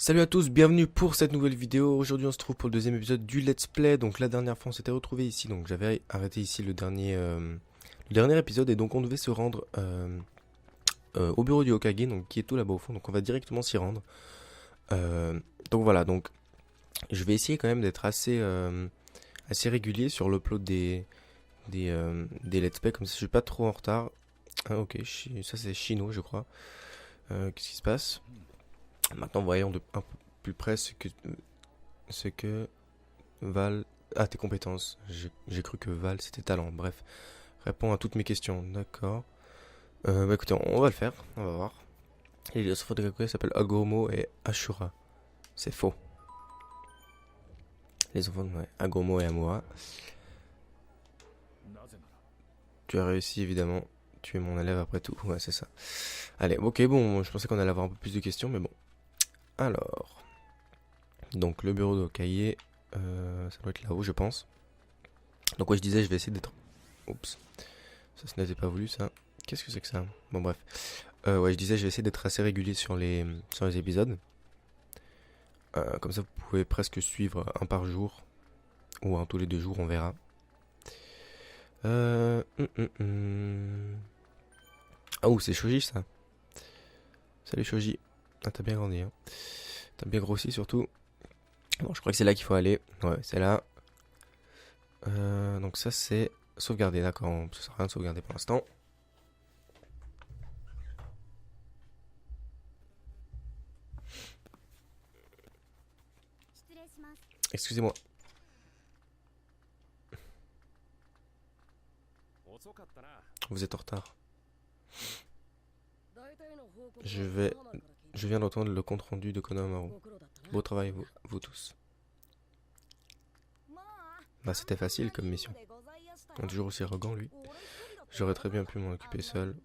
Salut à tous, bienvenue pour cette nouvelle vidéo. Aujourd'hui on se trouve pour le deuxième épisode du Let's Play. Donc la dernière fois on s'était retrouvé ici, donc j'avais arrêté ici le dernier épisode. Et donc on devait se rendre au bureau du Hokage, donc qui est tout là-bas au fond. Donc on va directement s'y rendre. Donc voilà, donc je vais essayer quand même d'être assez régulier sur l'upload des Let's Play, comme ça je suis pas trop en retard. Ah ok, ça c'est Chino je crois. Qu'est-ce qui se passe? Maintenant, voyons un peu plus près ce que Val. Ah, tes compétences. J'ai cru que Val c'était talent. Bref, réponds à toutes mes questions. D'accord. Bah écoutez, on va le faire. On va voir. Et les enfants de Kakuya s'appellent Agomo et Ashura. C'est faux. Les enfants, ouais. Agomo et Amura. Tu as réussi évidemment. Tu es mon élève après tout. Ouais, c'est ça. Allez, ok, bon, je pensais qu'on allait avoir un peu plus de questions, mais bon. Alors. Donc, le bureau de Hokage. Ça doit être là-haut, je pense. Donc ouais, je disais, je vais essayer d'être... Oups. Ça, ce n'était pas voulu, ça. Qu'est-ce que c'est que ça? Bon, bref. Ouais, je disais, je vais essayer d'être assez régulier sur les épisodes. Comme ça, vous pouvez presque suivre un par jour. Ou un tous les 2 jours, on verra. Ah, ouh, c'est Shoji, ça. Salut, Shoji. Ah, t'as bien grandi, hein. T'as bien grossi, surtout. Bon, je crois que c'est là qu'il faut aller. Ouais, c'est là. Donc ça, c'est sauvegarder, d'accord. Ça sert à rien de sauvegarder pour l'instant. Excusez-moi. Vous êtes en retard. Je viens d'entendre le compte rendu de Konohamaru. Beau travail, vous tous. Bah, c'était facile comme mission. On est toujours aussi arrogant, lui. J'aurais très bien pu m'en occuper seul.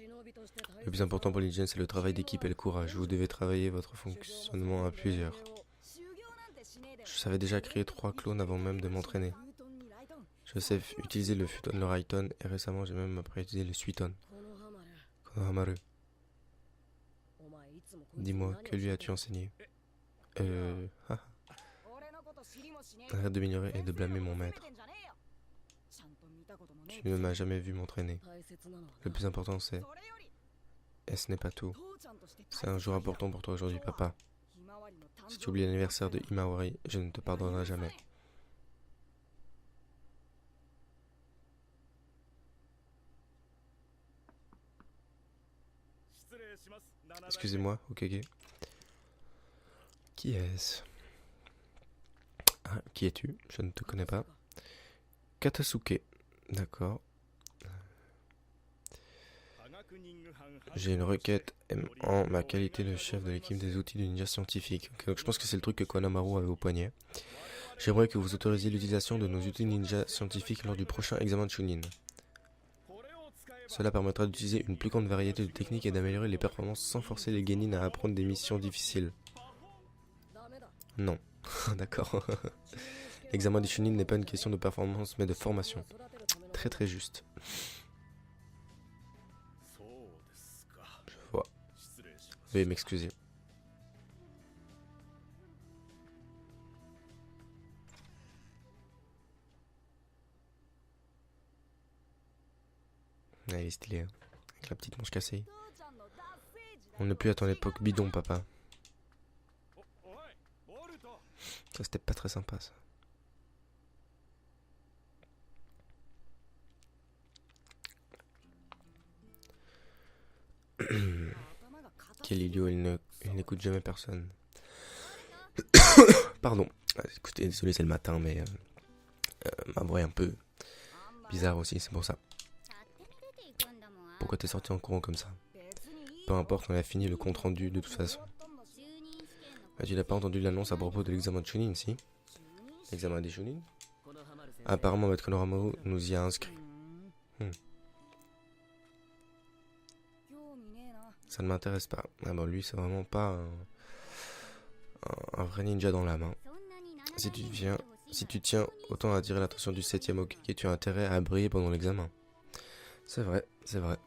Le plus important pour l'hygiène, c'est le travail d'équipe et le courage. Vous devez travailler votre fonctionnement à plusieurs. Je savais déjà créer 3 clones avant même de m'entraîner. Je sais utiliser le Futon, le Raiton, et récemment j'ai même appris à utiliser le Suiton. Konohamaru. Dis-moi, que lui as-tu enseigné? Arrête de m'ignorer et de blâmer mon maître. Tu ne m'as jamais vu m'entraîner. Le plus important c'est... Et ce n'est pas tout. C'est un jour important pour toi aujourd'hui, papa. Si tu oublies l'anniversaire de Himawari, je ne te pardonnerai jamais. Excusez-moi, Hokage. Qui est-ce? Ah, qui es-tu? Je ne te connais pas. Katasuke. D'accord. J'ai une requête en ma qualité de chef de l'équipe des outils de ninja scientifique. Okay, donc je pense que c'est le truc que Konohamaru avait au poignet. J'aimerais que vous autorisiez l'utilisation de nos outils ninja scientifiques lors du prochain examen de Chunin. Cela permettra d'utiliser une plus grande variété de techniques et d'améliorer les performances sans forcer les genin à apprendre des missions difficiles. Non. D'accord. L'examen du Chunin n'est pas une question de performance mais de formation. Très très juste. Je vois. Veuillez m'excuser. Ah, il est stylé, hein. Avec la petite manche cassée. On n'est plus à ton époque bidon, papa. Ça, c'était pas très sympa, ça. Quel idiot, il n'écoute jamais personne. Pardon. Écoutez, désolé, c'est le matin, mais ma voix est un peu bizarre aussi, c'est pour ça. Pourquoi t'es sorti en courant comme ça? Peu importe, on a fini le compte rendu de toute façon. Ah, tu n'as pas entendu l'annonce à propos de l'examen de Chunin, si? L'examen des Chunin? Apparemment, Maître Konohamaru nous y a inscrits. Ça ne m'intéresse pas. Ah bah lui, c'est vraiment pas un vrai ninja dans la main. Si tu tiens autant à attirer l'attention du 7ème Hokage, tu as intérêt à briller pendant l'examen. C'est vrai, c'est vrai.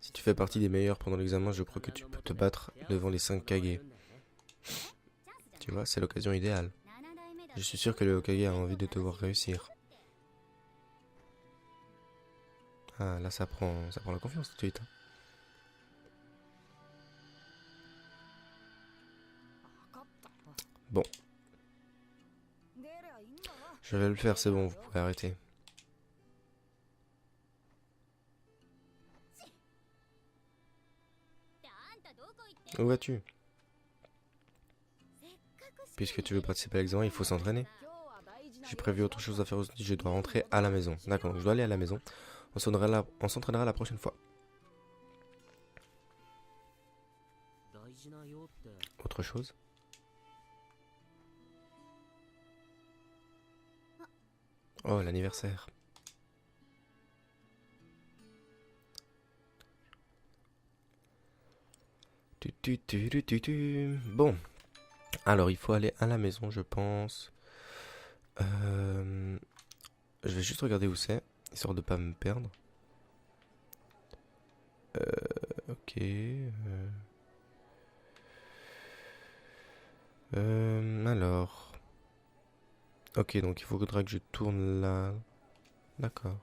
Si tu fais partie des meilleurs pendant l'examen, je crois que tu peux te battre devant les 5 Kage. Tu vois, c'est l'occasion idéale. Je suis sûr que le Hokage a envie de te voir réussir. Ah, là ça prend la confiance tout de suite. Bon. Je vais le faire, c'est bon, vous pouvez arrêter. Où vas-tu? Puisque tu veux participer à l'examen, il faut s'entraîner. J'ai prévu autre chose à faire aussi, je dois rentrer à la maison. D'accord, donc je dois aller à la maison. On s'entraînera la prochaine fois. Autre chose? Oh, l'anniversaire. Bon. Alors, il faut aller à la maison, je pense. Je vais juste regarder où c'est, histoire de pas me perdre. Ok. Alors. Ok, donc il faudra que je tourne là. D'accord.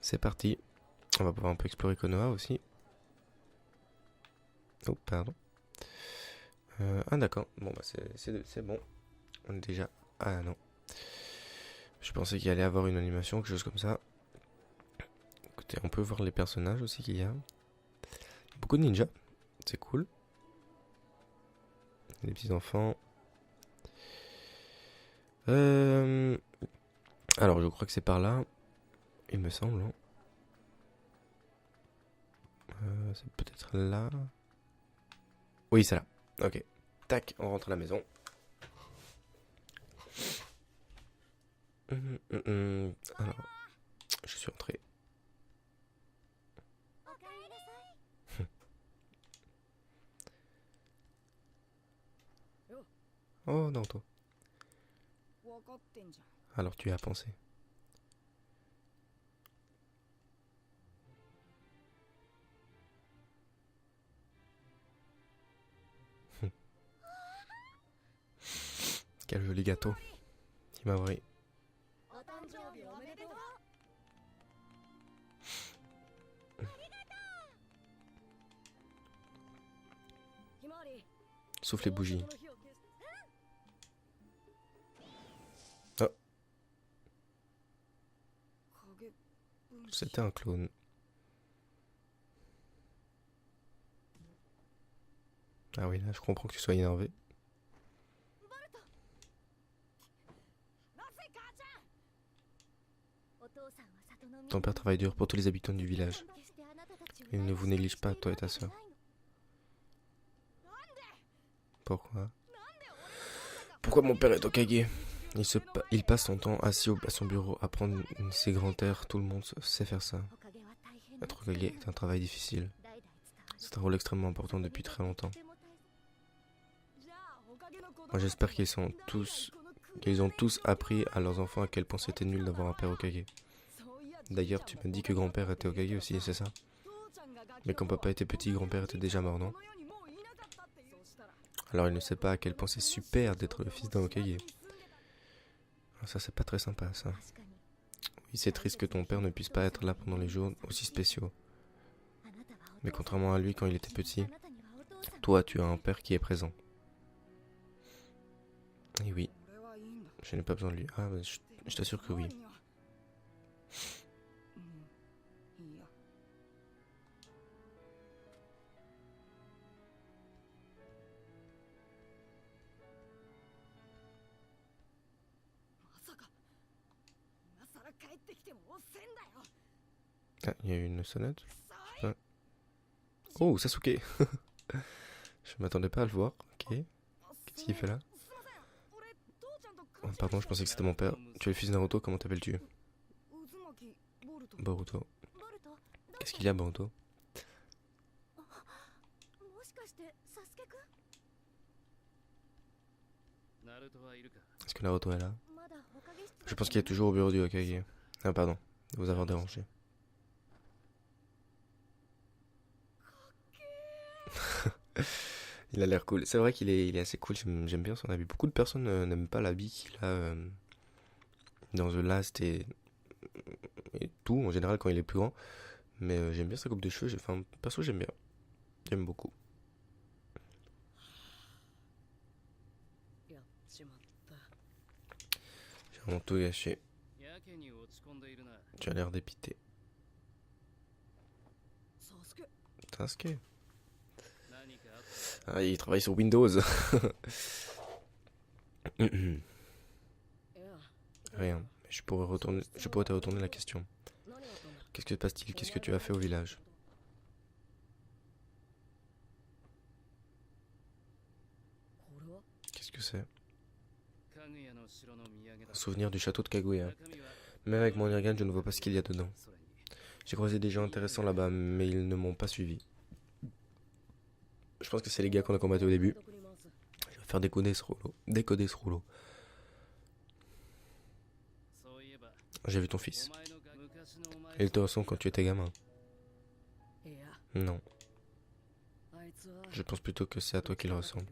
C'est parti. On va pouvoir un peu explorer Konoha aussi. Oh, pardon. Ah, d'accord. Bon, bah, c'est bon. On est déjà. Ah, non. Je pensais qu'il allait avoir une animation, quelque chose comme ça. Écoutez, on peut voir les personnages aussi qu'il y a. Beaucoup de ninjas. C'est cool. Les petits enfants. Alors, je crois que c'est par là. Il me semble. Hein. C'est peut-être là. Oui, c'est là. Ok. Tac, on rentre à la maison. Alors, je suis entré. Oh, Naruto. Alors tu y as pensé. Quel joli gâteau. Himawari. Sauf les bougies. Oh. C'était un clone. Ah oui, là je comprends que tu sois énervé. Ton père travaille dur pour tous les habitants du village. Il ne vous néglige pas, toi et ta sœur. Pourquoi? Pourquoi mon père est Hokage? Il passe son temps assis à son bureau à prendre ses grands airs. Tout le monde sait faire ça. Être Hokage est un travail difficile. C'est un rôle extrêmement important depuis très longtemps. Moi j'espère qu'ils ont tous appris à leurs enfants à quel point c'était nul d'avoir un père Hokage. D'ailleurs, tu m'as dit que grand-père était Hokage aussi, c'est ça? Mais quand papa était petit, grand-père était déjà mort, non? Alors il ne sait pas à quel point c'est super d'être le fils d'un Hokage. Ça c'est pas très sympa ça. Oui, c'est triste que ton père ne puisse pas être là pendant les jours aussi spéciaux. Mais contrairement à lui quand il était petit, toi tu as un père qui est présent. Et oui, je n'ai pas besoin de lui. Ah, je t'assure que oui. Ah, il y a eu une sonnette. Oh, Sasuke. Je m'attendais pas à le voir. Ok. Qu'est-ce qu'il fait là? Oh, pardon, je pensais que c'était mon père. Tu es le fils de Naruto, comment t'appelles-tu? Boruto. Qu'est-ce qu'il y a, Boruto? Est-ce que Naruto est là? Je pense qu'il est toujours au bureau du Hokage. Ah, pardon, de vous avoir dérangé. Il a l'air cool. C'est vrai qu'il est assez cool, j'aime bien son habit. Beaucoup de personnes n'aiment pas l'habit qu'il a dans The Last et tout, en général quand il est plus grand. Mais j'aime bien sa coupe de cheveux, enfin, perso j'aime bien. J'aime beaucoup. J'ai vraiment tout gâché. Tu as l'air dépité. Sasuke. Ah, il travaille sur Windows. Rien. Je pourrais te retourner la question. Qu'est-ce que se passe-t-il? Qu'est-ce que tu as fait au village? Qu'est-ce que c'est? Un souvenir du château de Kaguya. Même avec mon Irgan, je ne vois pas ce qu'il y a dedans. J'ai croisé des gens intéressants là-bas, mais ils ne m'ont pas suivi. Je pense que c'est les gars qu'on a combattu au début. Je vais faire décoder ce rouleau. Décoder ce rouleau. J'ai vu ton fils. Il te ressemble quand tu étais gamin. Non. Je pense plutôt que c'est à toi qu'il ressemble.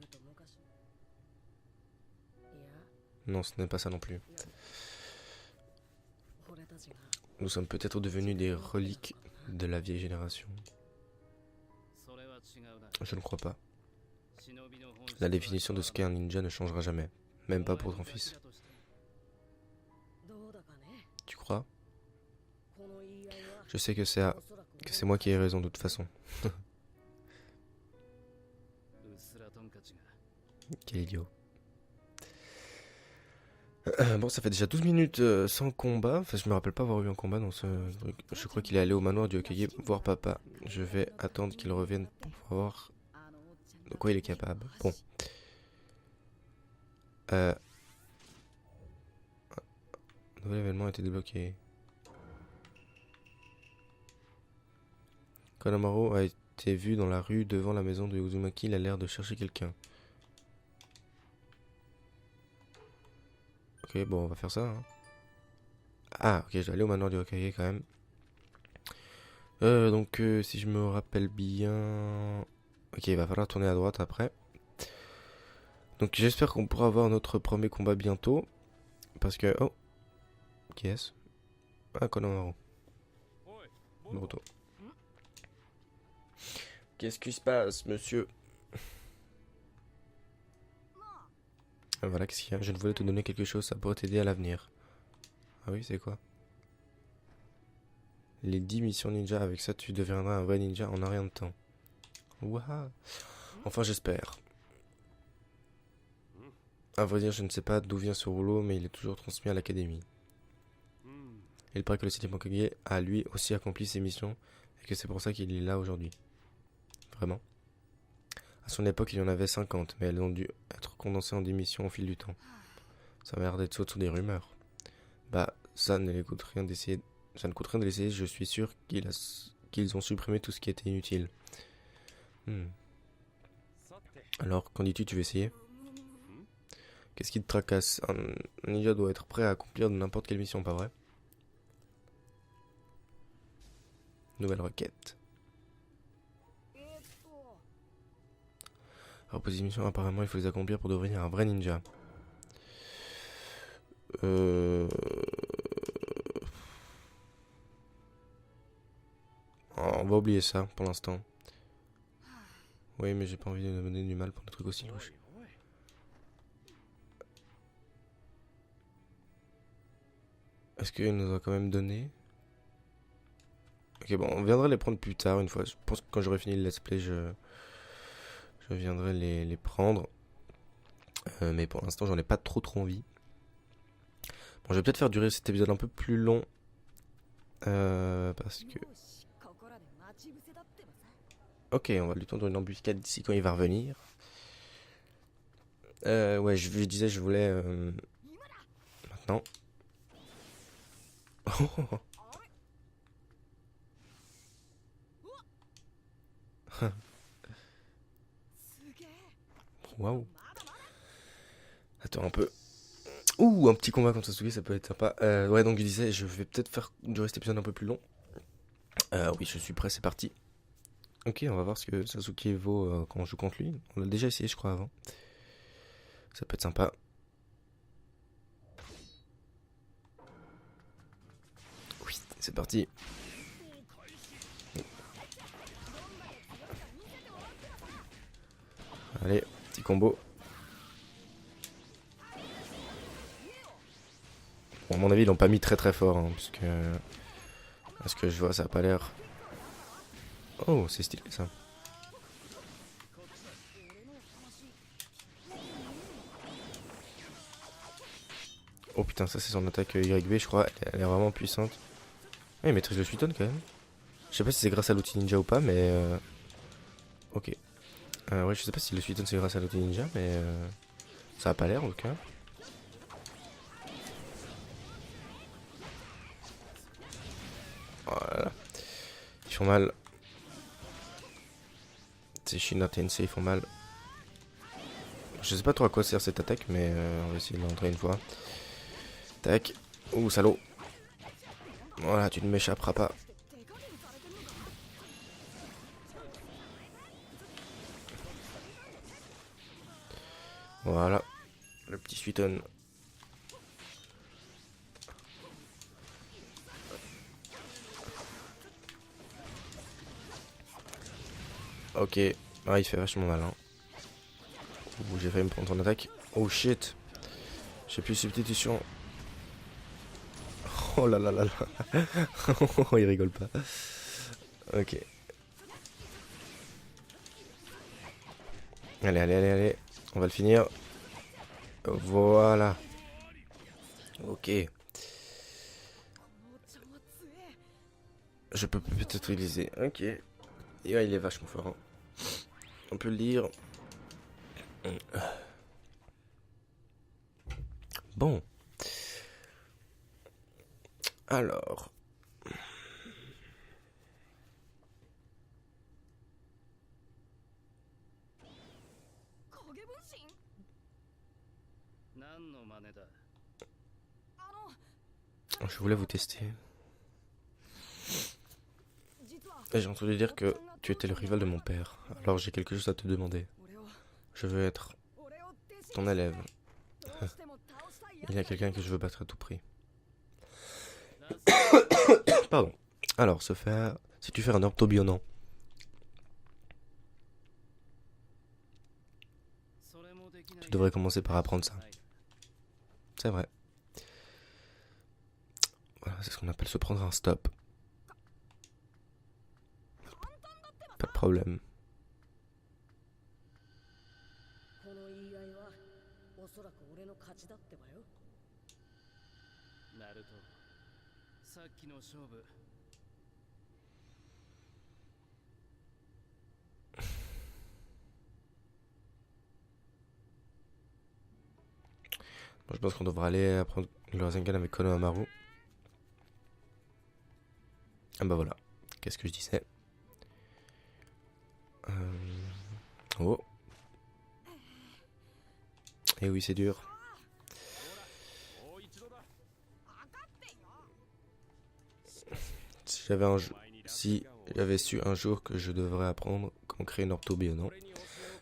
Non, ce n'est pas ça non plus. Nous sommes peut-être devenus des reliques de la vieille génération. Je ne crois pas. La définition de ce qu'est un ninja ne changera jamais. Même pas pour ton fils. Tu crois? Je sais que c'est moi qui ai raison de toute façon. Quel idiot. Bon, ça fait déjà 12 minutes sans combat. Enfin, je me rappelle pas avoir eu un combat dans ce truc. Je crois qu'il est allé au manoir du Hokage voir papa. Je vais attendre qu'il revienne pour voir de quoi il est capable. Bon. Un nouvel événement a été débloqué. Kanamaru a été vu dans la rue devant la maison de Uzumaki. Il a l'air de chercher quelqu'un. Ok, bon, on va faire ça. Hein. Ah, ok, je dois aller au manoir du Hokage quand même. Donc, si je me rappelle bien... Ok, il va falloir tourner à droite après. Donc, j'espère qu'on pourra avoir notre premier combat bientôt. Parce que... Oh, qui est-ce? Ah, Konohamaru. Naruto. Qu'est-ce qui se passe, monsieur? Voilà, qu'est-ce qu'il y a? Je voulais te donner quelque chose, ça pourrait t'aider à l'avenir. Ah oui, c'est quoi? Les 10 missions ninja, avec ça tu deviendras un vrai ninja en un rien de temps. Waouh! Enfin, j'espère. À vrai dire, je ne sais pas d'où vient ce rouleau, mais il est toujours transmis à l'académie. Il paraît que le 7ème Hokage a lui aussi accompli ses missions, et que c'est pour ça qu'il est là aujourd'hui. Vraiment? À son époque, il y en avait 50, mais elles ont dû être condensées en 10 missions au fil du temps. Ça m'a l'air d'être sur des rumeurs. Bah, ça ne coûte rien d'essayer. Ça ne coûte rien de l'essayer, je suis sûr qu'ils ont supprimé tout ce qui était inutile. Alors, qu'en dis-tu, tu veux essayer? Qu'est-ce qui te tracasse? Un ninja doit être prêt à accomplir n'importe quelle mission, pas vrai? Nouvelle requête. Alors, mission, apparemment, il faut les accomplir pour devenir un vrai ninja. On va oublier ça pour l'instant. Oui, mais j'ai pas envie de me donner du mal pour des trucs aussi louches. Est-ce qu'il nous a quand même donné? Ok, bon, on viendra les prendre plus tard une fois. Je pense que quand j'aurai fini le let's play, je viendrai les prendre. Mais pour l'instant, j'en ai pas trop envie. Bon, je vais peut-être faire durer cet épisode un peu plus long. Parce que... Ok, on va lui tendre une embuscade d'ici quand il va revenir. Ouais, je disais, je voulais... Maintenant. Waouh. Attends un peu. Ouh, un petit combat contre Sasuke, ça peut être sympa. Ouais, donc je disais, je vais peut-être faire durer cet épisode un peu plus long. Oui, je suis prêt, c'est parti. Ok, on va voir ce que Sasuke vaut quand on joue contre lui. On l'a déjà essayé, je crois, avant. Ça peut être sympa. Oui, c'est parti. Allez, petit combo. Bon, à mon avis, ils l'ont pas mis très très fort, hein, parce que... À ce que je vois, ça a pas l'air... Oh, c'est stylé, ça. Oh putain, ça c'est son attaque YB, je crois. Elle est vraiment puissante. Ah, il maîtrise le Suiton quand même. Je sais pas si c'est grâce à l'outil ninja ou pas, mais... Ok. Ouais, je sais pas si le Suiton c'est grâce à l'outil ninja, mais... Ça a pas l'air, en tout cas. Voilà. Ils font mal. Ces Shina Tensei, ils font mal. Je sais pas trop à quoi sert cette attaque, mais on va essayer de l'entrer une fois. Tac. Ouh, salaud. Voilà, tu ne m'échapperas pas. Voilà. Le petit Suiton. Ok. Ah, il fait vachement mal, hein. Ouh, j'ai failli me prendre ton attaque. Oh shit. J'ai plus de substitution. Oh là là là là. Il rigole pas. Ok. Allez, allez, allez, allez. On va le finir. Voilà. Ok. Je peux peut-être utiliser. Ok. Et ouais, il est vachement fort, hein. On peut le lire. Bon. Alors. Je voulais vous tester. Et j'ai entendu dire que tu étais le rival de mon père. Alors j'ai quelque chose à te demander. Je veux être ton élève. Il y a quelqu'un que je veux battre à tout prix. Pardon. Alors, si tu fais un orthobionnant. Tu devrais commencer par apprendre ça. C'est vrai. Voilà, c'est ce qu'on appelle se prendre un stop. Pas de problème. Moi, je pense qu'on devrait aller apprendre le Rasengan avec Konohamaru. Ah bah voilà. Qu'est-ce que je disais? Oh. Et oui, c'est dur. Si j'avais su un jour que je devrais apprendre comment créer une orthobionnant,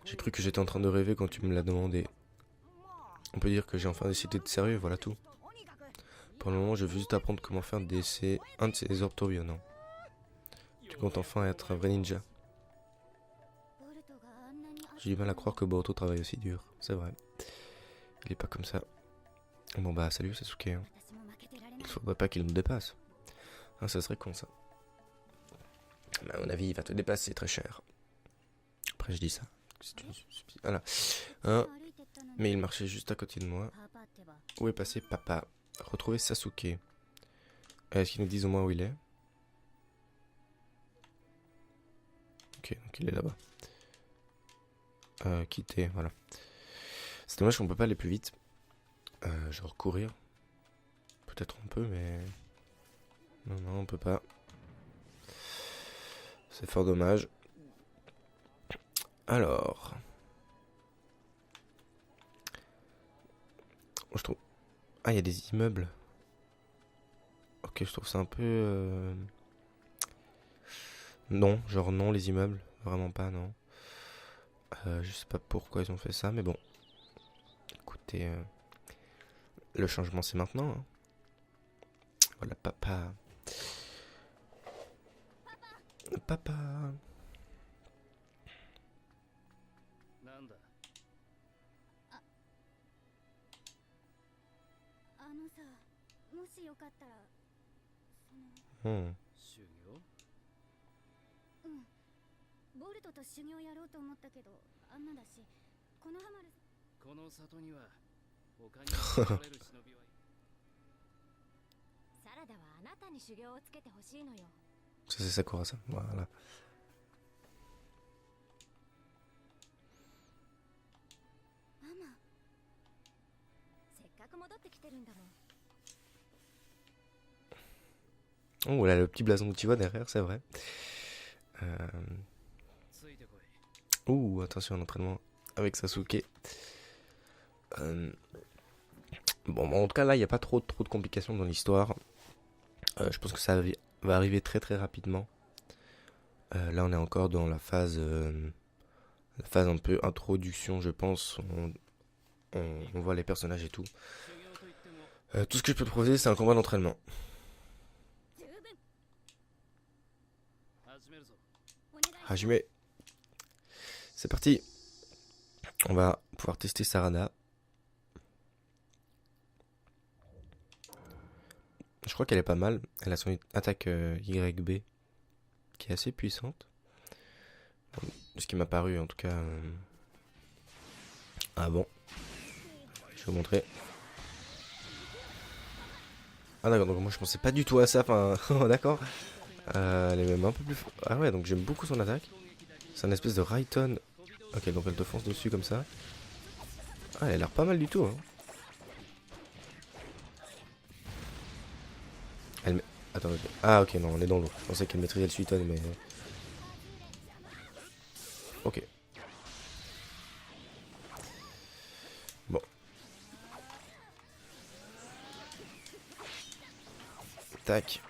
j'ai cru que j'étais en train de rêver quand tu me l'as demandé. On peut dire que j'ai enfin décidé de sérieux, voilà tout. Pour le moment, je veux juste apprendre comment faire un de ces orthobionnants. Tu comptes enfin être un vrai ninja. J'ai du mal à croire que Boruto travaille aussi dur, c'est vrai. Il est pas comme ça. Bon bah salut Sasuke. Hein. Il faudrait pas qu'il nous dépasse. Ah, ça serait con ça. Mais à mon avis, il va te dépasser très cher. Après, je dis ça. Voilà. Hein. Mais il marchait juste à côté de moi. Où est passé papa? Retrouver Sasuke. Est-ce qu'ils nous disent au moins où il est? Ok, donc il est là-bas. Quitter, voilà. C'est dommage qu'on peut pas aller plus vite. Genre courir. Peut-être on peut, mais... Non, non, on peut pas. C'est fort dommage. Alors... Je trouve... Ah, il y a des immeubles. Ok, je trouve ça un peu... Non, genre non, les immeubles. Vraiment pas, non. Je sais pas pourquoi ils ont fait ça, mais bon. Écoutez, le changement c'est maintenant, hein. Voilà, papa. Papa. なんだあのさ、もしよかったらその Hmm. 修行ボルトと修行やろうと思ったけどあんなだしこのハマるこの里には他に守れる忍びはいサラダはあなたに修行をつけてほしいのよ。 Ça c'est Sakura ça. Voilà. ママせっかく戻ってきてるんだもん。 Oh, voilà le petit blason que tu vois derrière, c'est vrai. ついてこい Ouh, attention, un entraînement avec Sasuke. Euh, Bon, en tout cas, là, il n'y a pas trop de complications dans l'histoire. Je pense que ça va arriver très très rapidement. Là, on est encore dans la phase un peu introduction, je pense. On voit les personnages et tout. 修行といっても Tout ce que je peux te proposer, c'est un combat d'entraînement. 十分始めるぞお願い Hajime. C'est parti. On va pouvoir tester Sarada. Je crois qu'elle est pas mal. Elle a son attaque YB qui est assez puissante. Ce qui m'a paru en tout cas. Ah bon. Je vais vous montrer. Ah d'accord, donc moi je pensais pas du tout à ça. Enfin, d'accord. Elle est même un peu plus. Ah ouais, donc j'aime beaucoup son attaque. C'est une espèce de Raiton. Ok, donc elle te fonce dessus comme ça. Ah, elle a l'air pas mal du tout. Hein. Elle. Attends, ok. Ah ok, non, on est dans l'eau. Je pensais qu'elle maîtrisait le Suiton, mais. Ok. Bon. Tac.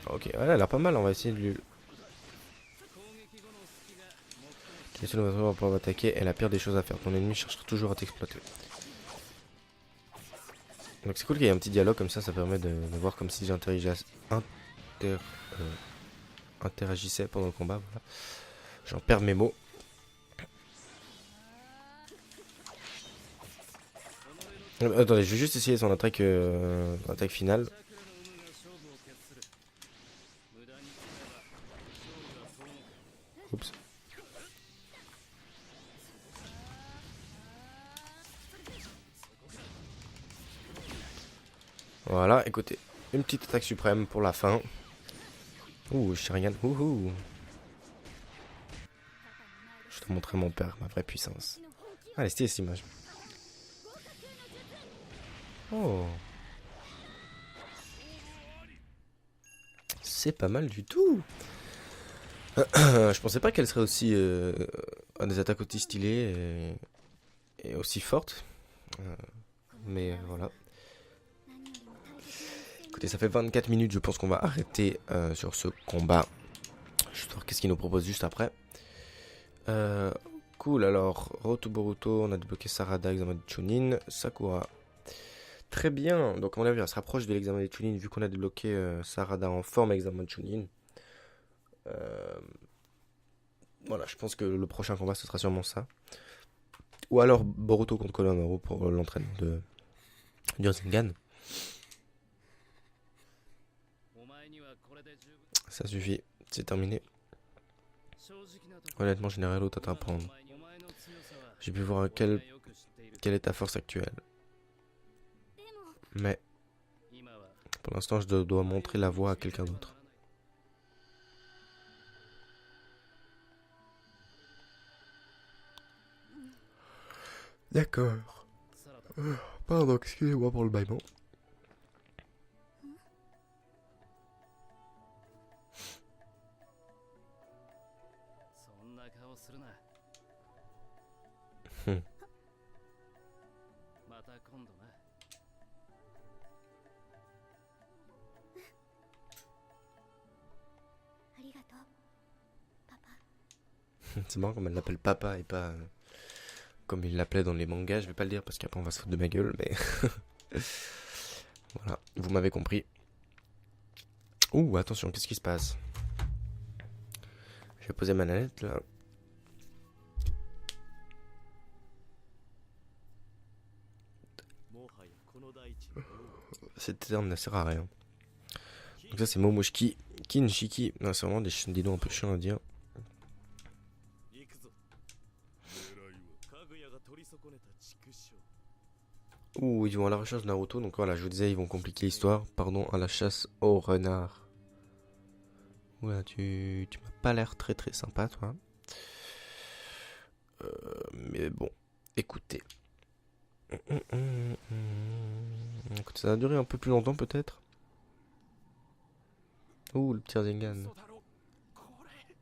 Ok, elle a l'air pas mal, on va essayer de lui... 攻撃後の隙が Les seuls va pouvoir attaquer est la pire des choses à faire. Ton ennemi cherchera toujours à t'exploiter. Donc c'est cool qu'il y ait un petit dialogue comme ça permet de voir comme si interagissais pendant le combat. Voilà. J'en perds mes mots. Attendez, je vais juste essayer son attaque, attaque finale. 桜の有無が勝負を決する無駄に使えば勝利は遠のく Oups. Voilà, écoutez, une petite attaque suprême pour la fin. Ouh, Sharingan, ouhou. Je te montrer mon père, ma vraie puissance. Allez, c'était cette image. Oh. C'est pas mal du tout. Je pensais pas qu'elle serait aussi à des attaques aussi stylées et aussi fortes. Mais voilà. Écoutez, ça fait 24 minutes, je pense qu'on va arrêter sur ce combat. Je vais voir qu'est-ce qu'il nous propose juste après. Cool, alors, Roto Boruto, on a débloqué Sarada, examen de Chunin, Sakura. Très bien, donc on a vu, on se rapproche de l'examen de Chunin vu qu'on a débloqué Sarada en forme examen de Chunin. Voilà, je pense que le prochain combat ce sera sûrement ça. Ou alors Boruto contre Konohamaru pour l'entraînement de Rasengan. お前にはこれで十分 Ça suffit, c'est terminé. 正直なとこ Honnêtement, j'ai rien d'autre à t'apprendre. お前の強さは J'ai pu voir 俺がよく知っている quelle est ta force actuelle. でも Mais 今は pour l'instant, je dois montrer la voie à quelqu'un d'autre. D'accord. サラダ Pardon, excusez-moi pour le bâillement. そんな顔するなふんまた今度な C'est marrant comme elle l'appelle papa et pas comme il l'appelait dans les mangas. Je vais pas le dire parce qu'après on va se foutre de ma gueule, mais voilà, vous m'avez compris. Ouh, attention, qu'est-ce qui se passe? Je vais poser ma nanette là. Cette terme ne sert à rien. Donc ça c'est Momoshiki, Kinshiki. Non, c'est vraiment des noms un peu chiants à dire. 行くぞ。かぐやが取り損ねた畜生。 Ouh, ils vont à la recherche de Naruto. Donc voilà, je vous disais, ils vont compliquer l'histoire. Pardon, à la chasse au renard. Oula, tu m'as pas l'air très très sympa, toi. Mais bon, écoutez. Écoute, ça va durer un peu plus longtemps peut-être. Ouh, le petit Zingan. 嘘だろこれ。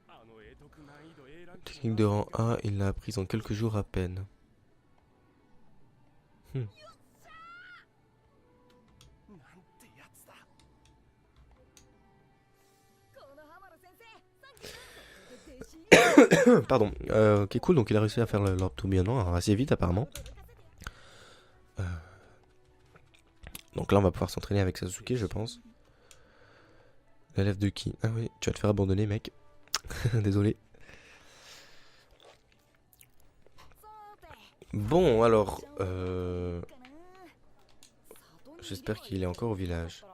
あの英徳難易度 A ランク Technique de rang A, il l'a apprise en quelques jours à peine. なんてやつだ。この浜野先生、サンキュー。 Pardon. Ok, cool, donc il a réussi à faire l'orbe tourbillonnant assez vite apparemment. Donc là, on va pouvoir s'entraîner avec Sasuke, je pense. L'élève de qui? Ah oui, tu vas te faire abandonner, mec. Désolé. Bon, alors, j'espère qu'il est encore au village.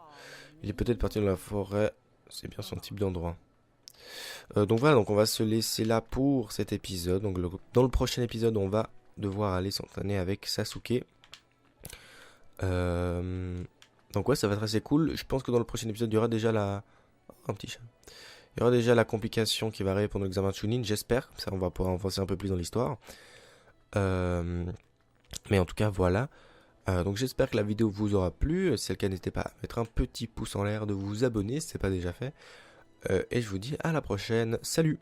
Il est peut-être parti dans la forêt. C'est bien son type d'endroit. Donc voilà, donc on va se laisser là pour cet épisode. Donc dans le prochain épisode, on va devoir aller s'entraîner avec Sasuke. Donc ouais, ça va être assez cool. Je pense que dans le prochain épisode, il y aura déjà un petit chat. Il y aura déjà la complication qui va arriver pendant l'examen de Chunin, j'espère. Ça, on va pouvoir avancer un peu plus dans l'histoire. Mais en tout cas, voilà. Donc j'espère que la vidéo vous aura plu. Si c'est le cas, n'hésitez pas à mettre un petit pouce en l'air, de vous abonner si ce n'est pas déjà fait. Et je vous dis à la prochaine. Salut!